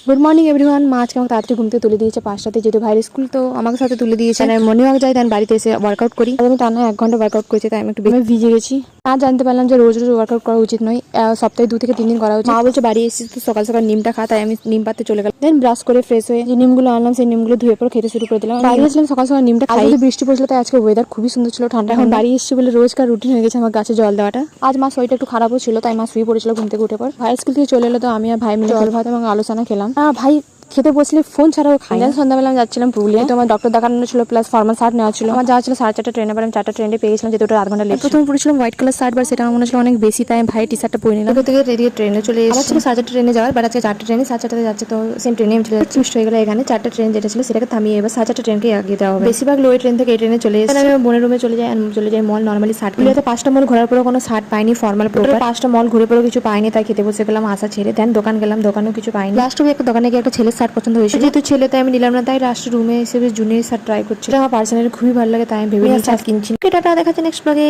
Good morning everyone. মা আজকে আমাকে তাড়াতাড়ি ঘুম থেকে তুলে দিয়েছে 5টাতে, যেহেতু ভাইয়ের স্কুল তো আমাকে সাথে তুলে দিয়েছে। আমি মর্নিং ওয়াক যাই, দেন বাড়িতে এসে ওয়ার্কআউট করি। আমি টানা 1 ঘন্টা ওয়ার্কআউট করেছি, তাই আমি একটু ভিজে গেছি। আর জানতে পারলাম যে রোজ রোজ ওয়ার্কআউট করা উচিত নয়, সপ্তাহে 2 থেকে 3 দিন করা উচিত। মা বলছে বাড়ি এসেছি তো সকাল সকাল নিমটা খা, তাই আমি নিম পাতে চলে গেলাম। দেন ব্রাশ করে ফ্রেশ হয়ে যে নিমগুলো আনলাম সেই নিমগুলো ধুয়ে পরে খেতে শুরু করে দিলাম। বাড়ি আসলাম সকাল সকাল নিমটা খাই। বৃষ্টি পড়ছিল, তাই আজকে ওয়েদার খুবই সুন্দর ছিল, ঠান্ডা। এখন বাড়ি এসেছি বলে রোজকার রুটিন হয়ে গেছে আমার গাছে জল দেওয়াটা। আজ মা শরীরটা একটু খারাপও ছিল, তাই মা শুয়ে পড়েছিল ঘুম থেকে উঠে পর। ভাই স্কুল থেকে চলে এলো তো আমি আর ভাই মিলে জল ভাত এবং আলোচনা খেলাম। ভাই খেতে বসলে ফোন ছাড়াও খাই না। সন্ধ্যাবেলা আমি যাচ্ছিলাম পুরুলিয়া, তো আমার ডক্টর দেখানো ছিল প্লাস ফর্মাল শার্ট নেওয়া ছিল। আমার যাওয়া ছিল 4:30 ট্রেনে, আমি 4টা ট্রেনে পেয়েছিলাম, যেহেতু ওটা 8 ঘন্টা লেট। প্রথমে পড়েছিলাম হোয়াইট কালার শার্ট, বাট সেটা আমার মনে ছিল অনেক বেশি, তাই ভাই টি শার্টটা পরে নিলাম। ওখান থেকে রেডি ট্রেনে চলে এসেছি। আমার ছিল 4:30 ট্রেনে যাওয়ার, বাট আজকে 4টা ট্রেনে 4:30 যাচ্ছে, তো সেম ট্রেনে আমি চলে যাচ্ছি। মিস হয়ে গেল এখানে 4টা ট্রেন যেটা ছিল সেটাকে থামিয়ে এবার 4:30 ট্রেনকে এগিয়ে দেওয়া হবে। বেশিরভাগ লোয়ে ট্রেন থেকে এই ট্রেনে চলে এসেছি। আমি বোনের রুমে চলে যাই মল নর্মালি শার্ট কিনতে। 5টা মল ঘোরার পরে কোনো শার্ট পাইনি ফর্মাল প্রপার। 5টা মল ঘুরে পরেও কিছু পাইনি, তাই খেতে বসে গেলাম আশা ছেড়ে। দেন দোকান গেলাম, দোকানেও কিছু পাইনি। লাস্ট একটা দোকানে গিয়ে একটা ছেলের শার্ট পছন্দ হয়েছিল, যেহেতু ছেলে তাই আমি নিলাম না, তাই লাস্ট রুমে এসে জুনিয়র শার্ট ট্রাই করছি। আমার পার্সোনালি খুবই ভালো লাগে, তাই আমি ভেবে নিয়েছি কিনছি। টাটা, দেখা যাচ্ছে নেক্সট ব্লগে।